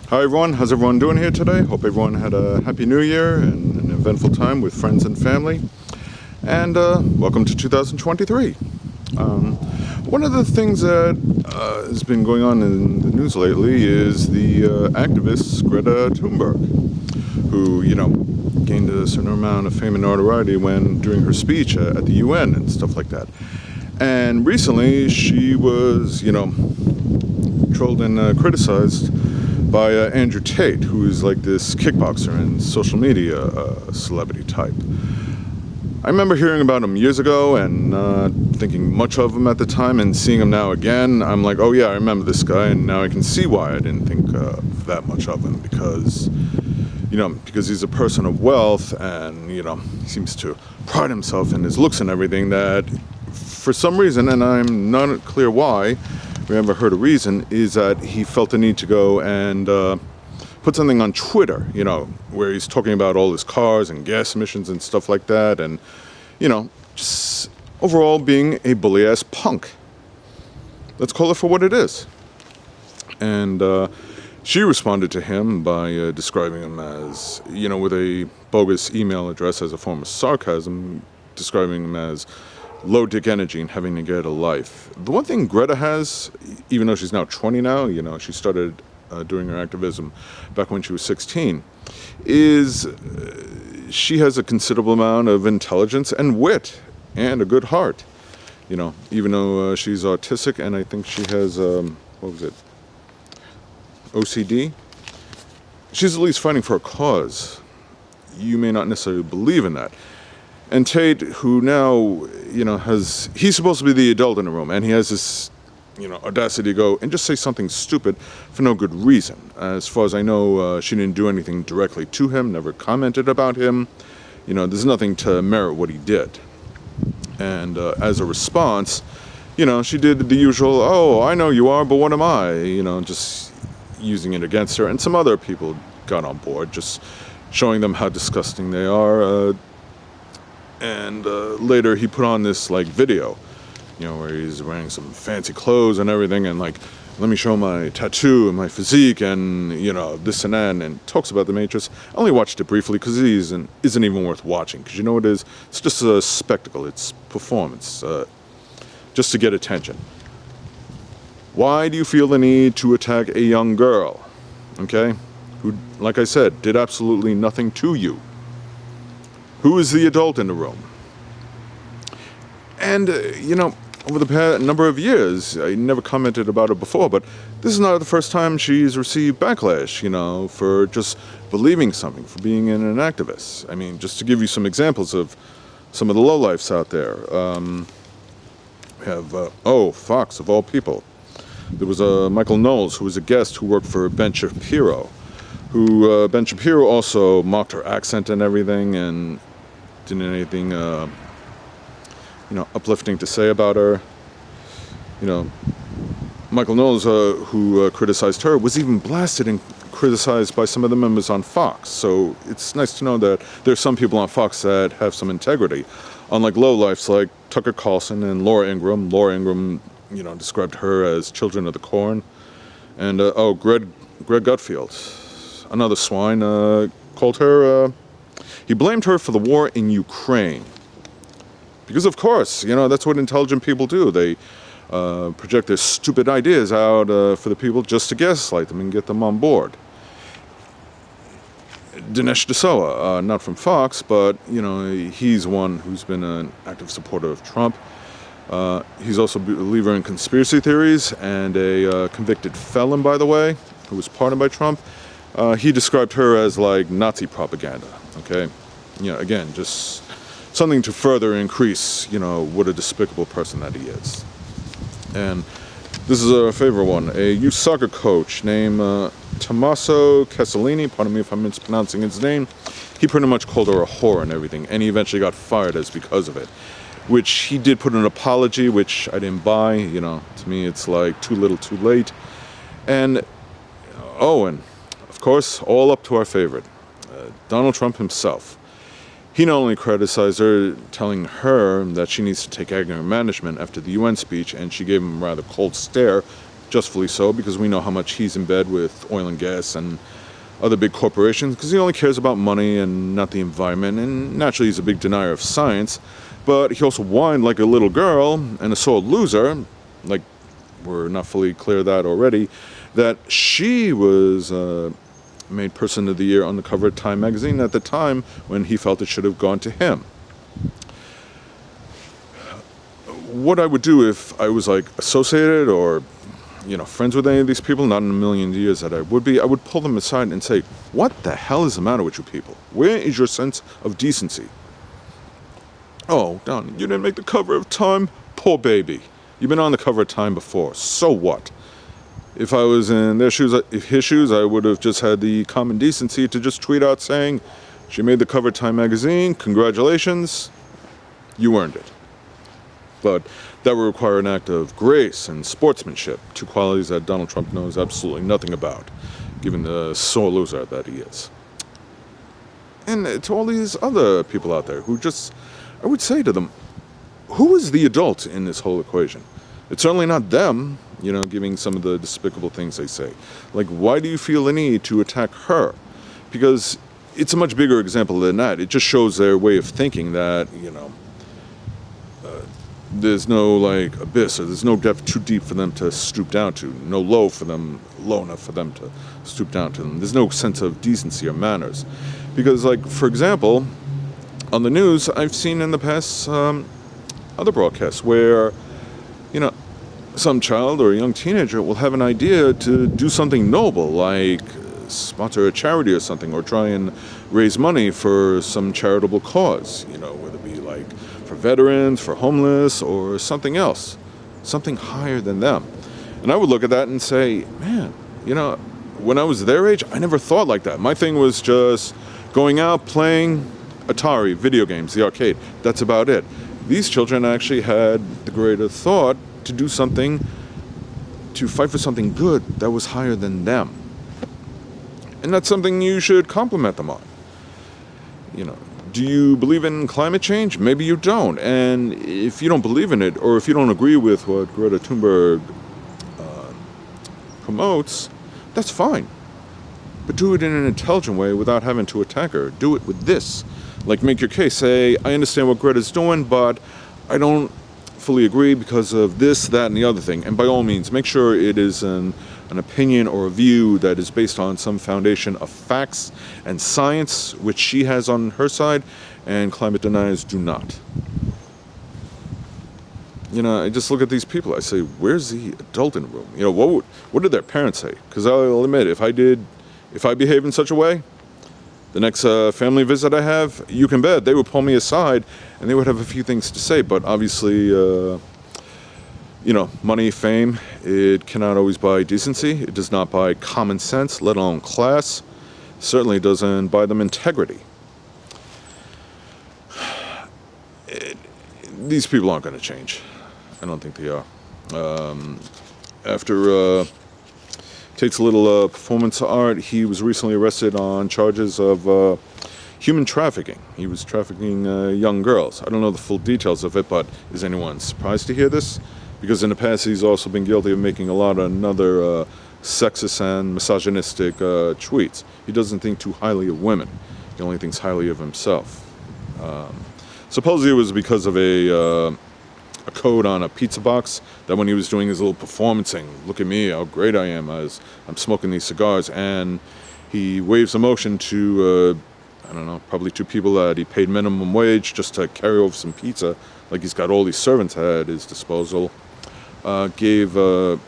Hi everyone, how's everyone doing here today? Hope everyone had a happy new year and an eventful time with friends and family. And welcome to 2023. One of the things that has been going on in the news lately is the activist Greta Thunberg, who, gained a certain amount of fame and notoriety during her speech at the UN and stuff like that. And recently she was, trolled and criticized by Andrew Tate, who is like this kickboxer and social media celebrity type. I remember hearing about him years ago and not thinking much of him at the time, and seeing him now again, I'm like, oh yeah, I remember this guy, and now I can see why I didn't think that much of him, because he's a person of wealth, and he seems to pride himself in his looks and everything, that for some reason, and I'm not clear why, we haven't heard a reason, is that he felt the need to go and put something on Twitter, where he's talking about all his cars and gas emissions and stuff like that, and, just overall being a bully-ass punk. Let's call it for what it is. And she responded to him by describing him as, with a bogus email address as a form of sarcasm, describing him as low dick energy and having to get a life. The one thing Greta has, even though she's now 20 now, she started doing her activism back when she was 16, is she has a considerable amount of intelligence and wit and a good heart. Even though she's autistic, and I think she has, OCD, she's at least fighting for a cause. You may not necessarily believe in that. And Tate, who now, he's supposed to be the adult in the room, and he has this, audacity to go and just say something stupid for no good reason. As far as I know, she didn't do anything directly to him, never commented about him. There's nothing to merit what he did. And as a response, she did the usual, oh, I know you are, but what am I? Just using it against her. And some other people got on board, just showing them how disgusting they are. And later he put on this video, where he's wearing some fancy clothes and everything, and let me show my tattoo and my physique and this and that, and talks about the Matrix. I only watched it briefly because it isn't even worth watching, because it is? It's just a spectacle. It's performance, just to get attention. Why do you feel the need to attack a young girl, okay, who, like I said, did absolutely nothing to you? Who is the adult in the room? And, over the past number of years, I never commented about it before, but this is not the first time she's received backlash, for just believing something, for being an activist. I mean, just to give you some examples of some of the lowlifes out there. We have, Fox, of all people. There was Michael Knowles, who was a guest who worked for Ben Shapiro, who Ben Shapiro also mocked her accent and everything, and didn't anything, uplifting to say about her. Michael Knowles, who criticized her, was even blasted and criticized by some of the members on Fox. So it's nice to know that there's some people on Fox that have some integrity, unlike lowlifes like Tucker Carlson and Laura Ingraham. Laura Ingraham, described her as children of the corn. And, Greg Gutfeld, another swine, called her, he blamed her for the war in Ukraine. Because of course, that's what intelligent people do. They project their stupid ideas out for the people just to gaslight them and get them on board. Dinesh D'Souza, not from Fox, but, he's one who's been an active supporter of Trump. He's also a believer in conspiracy theories and a convicted felon, by the way, who was pardoned by Trump. He described her as Nazi propaganda, okay? Again, just something to further increase, what a despicable person that he is. And this is a favorite one. A youth soccer coach named Tommaso Castellini, pardon me if I'm mispronouncing his name, he pretty much called her a whore and everything, and he eventually got fired because of it. Which he did put an apology, which I didn't buy. To me it's too little too late. And, and of course, all up to our favorite, Donald Trump himself. He not only criticized her, telling her that she needs to take anger management after the UN speech, and she gave him a rather cold stare, justly so, because we know how much he's in bed with oil and gas and other big corporations, because he only cares about money and not the environment, and naturally he's a big denier of science, but he also whined like a little girl and a sore loser, like we're not fully clear of that already, that she was made Person of the Year on the cover of Time magazine at the time when he felt it should have gone to him. What I would do if I was like associated or friends with any of these people, not in a million years that I would pull them aside and say, what the hell is the matter with you people? Where is your sense of decency? Oh, Don, you didn't make the cover of Time? Poor baby. You've been on the cover of Time before. So what? If I was in his shoes, I would have just had the common decency to just tweet out saying, she made the cover of Time magazine, congratulations, you earned it. But that would require an act of grace and sportsmanship, two qualities that Donald Trump knows absolutely nothing about, given the sore loser that he is. And to all these other people out there who I would say to them, who is the adult in this whole equation? It's certainly not them, giving some of the despicable things they say. Like, why do you feel the need to attack her? Because it's a much bigger example than that. It just shows their way of thinking that, there's no abyss, or there's no depth too deep for them to stoop down to, no low enough for them to stoop down to them. There's no sense of decency or manners. Because, for example, on the news, I've seen in the past other broadcasts where, some child or a young teenager will have an idea to do something noble, like sponsor a charity or something, or try and raise money for some charitable cause, whether it be for veterans, for homeless, or something else, something higher than them. And I would look at that and say, man, when I was their age, I never thought like that. My thing was just going out, playing Atari, video games, the arcade. That's about it. These children actually had the greater thought to do something, to fight for something good that was higher than them. And that's something you should compliment them on. Do you believe in climate change? Maybe you don't. And if you don't believe in it, or if you don't agree with what Greta Thunberg promotes, that's fine. But do it in an intelligent way without having to attack her. Do it with this. Make your case. Say, I understand what Greta's doing, but I don't fully agree because of this, that, and the other thing. And by all means, make sure it is an opinion or a view that is based on some foundation of facts and science, which she has on her side, and climate deniers do not. I just look at these people. I say, where's the adult in the room? What did their parents say? Because I'll admit, if I behave in such a way, the next family visit I have, you can bet they would pull me aside and they would have a few things to say. But obviously, money, fame, it cannot always buy decency. It does not buy common sense, let alone class. It certainly doesn't buy them integrity. These people aren't going to change. I don't think they are. After Tate's little performance art, he was recently arrested on charges of human trafficking. He was trafficking young girls. I don't know the full details of it, but is anyone surprised to hear this? Because in the past, he's also been guilty of making a lot of other sexist and misogynistic tweets. He doesn't think too highly of women. He only thinks highly of himself. Supposedly it was because of a code on a pizza box that when he was doing his little performance saying, look at me, how great I am as I'm smoking these cigars, and he waves a motion to, probably two people that he paid minimum wage just to carry over some pizza, like he's got all these servants at his disposal, gave a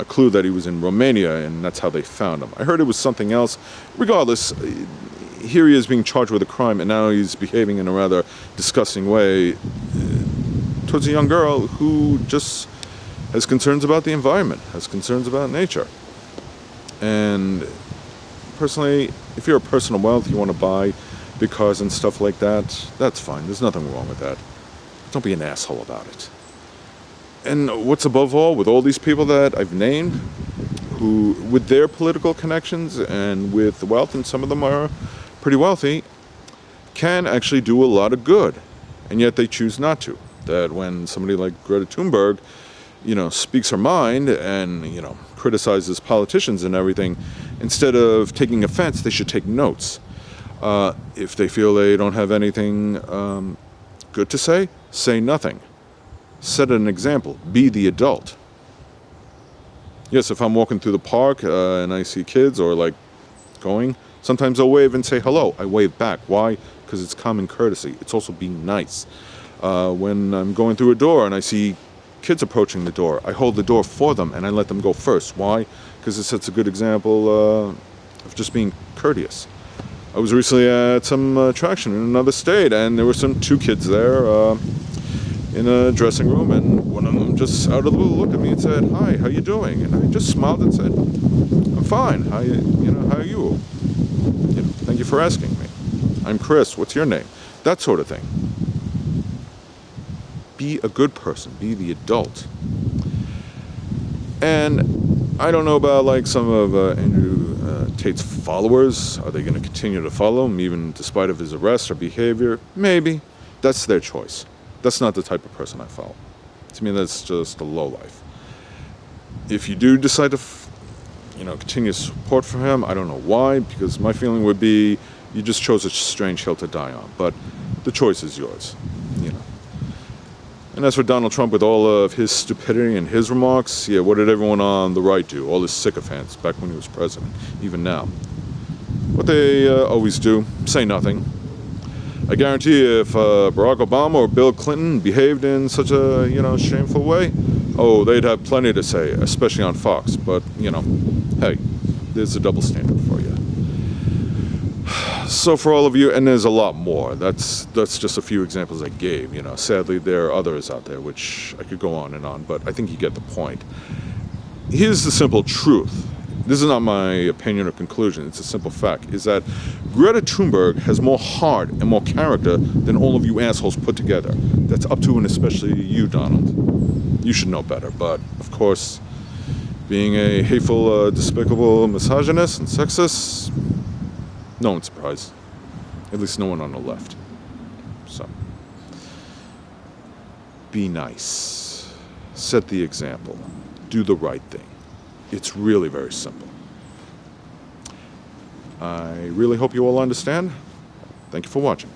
clue that he was in Romania, and that's how they found him. I heard it was something else. Regardless, here he is being charged with a crime, and now he's behaving in a rather disgusting way towards a young girl who just has concerns about the environment, has concerns about nature. And personally, if you're a person of wealth, you want to buy big cars and stuff like that, that's fine. There's nothing wrong with that. Don't be an asshole about it. And what's above all, with all these people that I've named, who, with their political connections and with wealth, and some of them are pretty wealthy, can actually do a lot of good, and yet they choose not to. That when somebody like Greta Thunberg speaks her mind and, criticizes politicians and everything, instead of taking offense, they should take notes. If they feel they don't have anything good to say nothing. Set an example. Be the adult. Yes, if I'm walking through the park and I see kids or going, sometimes I'll wave and say hello. I wave back. Why? Because it's common courtesy. It's also being nice. When I'm going through a door and I see kids approaching the door, I hold the door for them and I let them go first. Why? Because it sets a good example of just being courteous. I was recently at some attraction in another state, and there were two kids there in a dressing room, and one of them just out of the blue looked at me and said, "Hi, how you doing?" And I just smiled and said, "I'm fine. How are you? Thank you for asking me. I'm Chris. What's your name?" That sort of thing. Be a good person. Be the adult. And I don't know about some of Andrew Tate's followers. Are they going to continue to follow him even despite of his arrest or behavior? Maybe. That's their choice. That's not the type of person I follow. To me, that's just a lowlife. If you do decide to continue support for him, I don't know why, because my feeling would be you just chose a strange hill to die on. But the choice is yours. And as for Donald Trump, with all of his stupidity and his remarks, what did everyone on the right do? All his sycophants back when he was president, even now. What they always do, say nothing. I guarantee if Barack Obama or Bill Clinton behaved in such a, shameful way, they'd have plenty to say, especially on Fox. But, hey, there's a double standard for you. So for all of you, and there's a lot more, that's just a few examples I gave. Sadly, there are others out there which I could go on and on, but I think you get the point. Here's the simple truth. This is not my opinion or conclusion, it's a simple fact, is that Greta Thunberg has more heart and more character than all of you assholes put together. That's up to and especially you, Donald. You should know better, but of course, being a hateful, despicable misogynist and sexist, no one's surprised. At least no one on the left. So, be nice. Set the example. Do the right thing. It's really very simple. I really hope you all understand. Thank you for watching.